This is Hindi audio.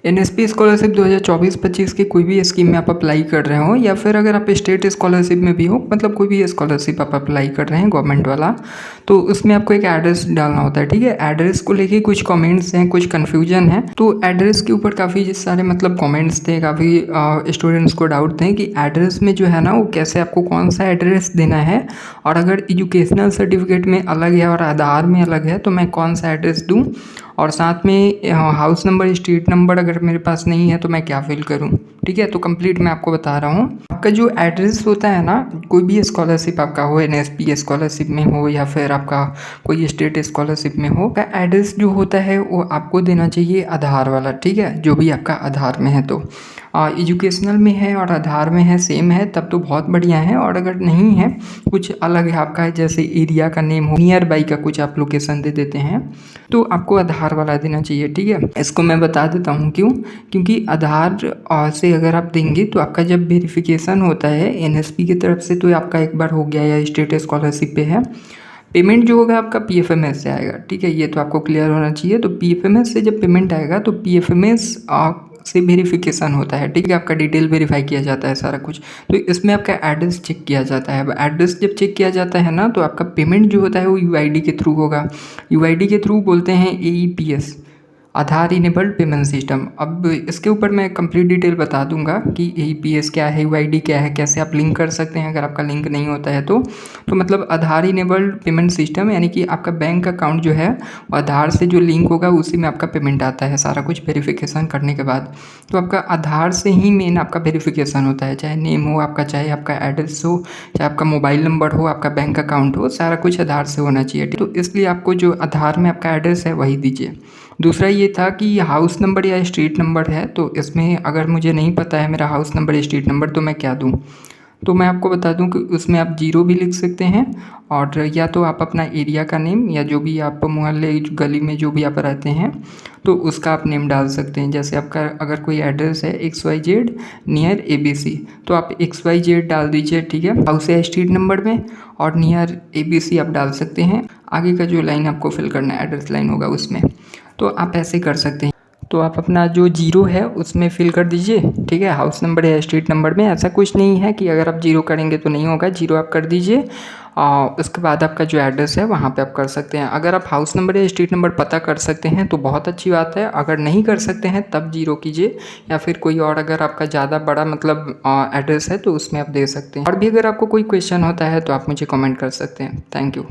एनएसपी स्कॉलरशिप 2024-25 की कोई भी स्कीम में आप अप्लाई कर रहे हो या फिर अगर आप स्टेट स्कॉलरशिप में भी हो, मतलब कोई भी स्कॉलरशिप आप अप्लाई कर रहे हैं गवर्नमेंट वाला, तो उसमें आपको एक एड्रेस डालना होता है। ठीक है, एड्रेस को लेके कुछ कमेंट्स हैं, कुछ कन्फ्यूजन है। तो एड्रेस के ऊपर काफ़ी सारे मतलब कमेंट्स थे, काफ़ी स्टूडेंट्स को डाउट थे कि एड्रेस में जो है ना वो कैसे आपको कौन सा एड्रेस देना है, और अगर एजुकेशनल सर्टिफिकेट में अलग है और आधार में अलग है तो मैं कौन सा एड्रेस दूँ, और साथ में हाउस नंबर, स्ट्रीट नंबर अगर मेरे पास नहीं है तो मैं क्या फिल करूं। ठीक है, तो कंप्लीट मैं आपको बता रहा हूं। आपका जो एड्रेस होता है ना, कोई भी स्कॉलरशिप आपका हो, एनएसपी स्कॉलरशिप में हो या फिर आपका कोई स्टेट स्कॉलरशिप में हो, का एड्रेस जो होता है वो आपको देना चाहिए आधार वाला। ठीक है, जो भी आपका आधार में है, तो एजुकेशनल में है और आधार में है सेम है तब तो बहुत बढ़िया है, और अगर नहीं है कुछ अलग है आपका, जैसे एरिया का नेम हो, नियर बाई का कुछ आप लोकेशन दे देते हैं, तो आपको आधार वाला देना चाहिए। ठीक है, इसको मैं बता देता हूँ क्यों। क्योंकि आधार से अगर आप देंगे तो आपका जब वेरिफिकेशन होता है एनएसपी की तरफ से, तो आपका एक बार हो गया या स्टेट स्कॉलरशिप पे है, पेमेंट जो होगा आपका पीएफएमएस से आएगा। ठीक है, ये तो आपको क्लियर होना चाहिए। तो पीएफएमएस से जब पेमेंट आएगा तो पीएफएमएस से वेरिफिकेशन होता है। ठीक है, आपका डिटेल वेरीफाई किया जाता है सारा कुछ, तो इसमें आपका एड्रेस चेक किया जाता है। अब एड्रेस जब चेक किया जाता है ना, तो आपका पेमेंट जो होता है वो यूआईडी के थ्रू होगा। यूआईडी के थ्रू बोलते हैं एईपीएस, आधार इनेबल्ड पेमेंट सिस्टम। अब इसके ऊपर मैं कंप्लीट डिटेल बता दूंगा कि एईपीएस क्या है, यूआईडी क्या है, कैसे आप लिंक कर सकते हैं अगर आपका लिंक नहीं होता है तो मतलब आधार इनेबल्ड पेमेंट सिस्टम यानी कि आपका बैंक अकाउंट जो है वो आधार से जो लिंक होगा उसी में आपका पेमेंट आता है सारा कुछ वेरिफिकेशन करने के बाद। तो आपका आधार से ही मेन आपका वेरिफिकेशन होता है, चाहे नेम हो आपका, चाहे आपका एड्रेस हो, चाहे आपका मोबाइल नंबर हो, आपका बैंक अकाउंट हो, सारा कुछ आधार से होना चाहिए। तो इसलिए आपको जो आधार में आपका एड्रेस है वही दीजिए। दूसरा ये था कि हाउस नंबर या स्ट्रीट नंबर है, तो इसमें अगर मुझे नहीं पता है मेरा हाउस नंबर या स्ट्रीट नंबर तो मैं क्या दूँ। तो मैं आपको बता दूं कि उसमें आप 0 भी लिख सकते हैं, और या तो आप अपना एरिया का नेम या जो भी आप मोहल्ले गली में जो भी आप रहते हैं तो उसका आप नेम डाल सकते हैं। जैसे आपका अगर कोई एड्रेस है XYZ नियर ABC, तो आप XYZ डाल दीजिए। ठीक है, हाउस या स्ट्रीट नंबर में, और नियर ABC आप डाल सकते हैं। आगे का जो लाइन आपको फिल करना है एड्रेस लाइन होगा उसमें, तो आप ऐसे कर सकते हैं। तो आप अपना जो 0 है उसमें फिल कर दीजिए। ठीक है, हाउस नंबर या स्ट्रीट नंबर में ऐसा कुछ नहीं है कि अगर आप 0 करेंगे तो नहीं होगा, 0 आप कर दीजिए। उसके बाद आपका जो एड्रेस है वहाँ पे आप कर सकते हैं। अगर आप हाउस नंबर या स्ट्रीट नंबर पता कर सकते हैं तो बहुत अच्छी बात है, अगर नहीं कर सकते हैं तब 0 कीजिए, या फिर कोई और अगर आपका ज़्यादा बड़ा मतलब एड्रेस है तो उसमें आप दे सकते हैं। और भी अगर आपको कोई क्वेश्चन होता है तो आप मुझे कमेंट कर सकते हैं। Thank you.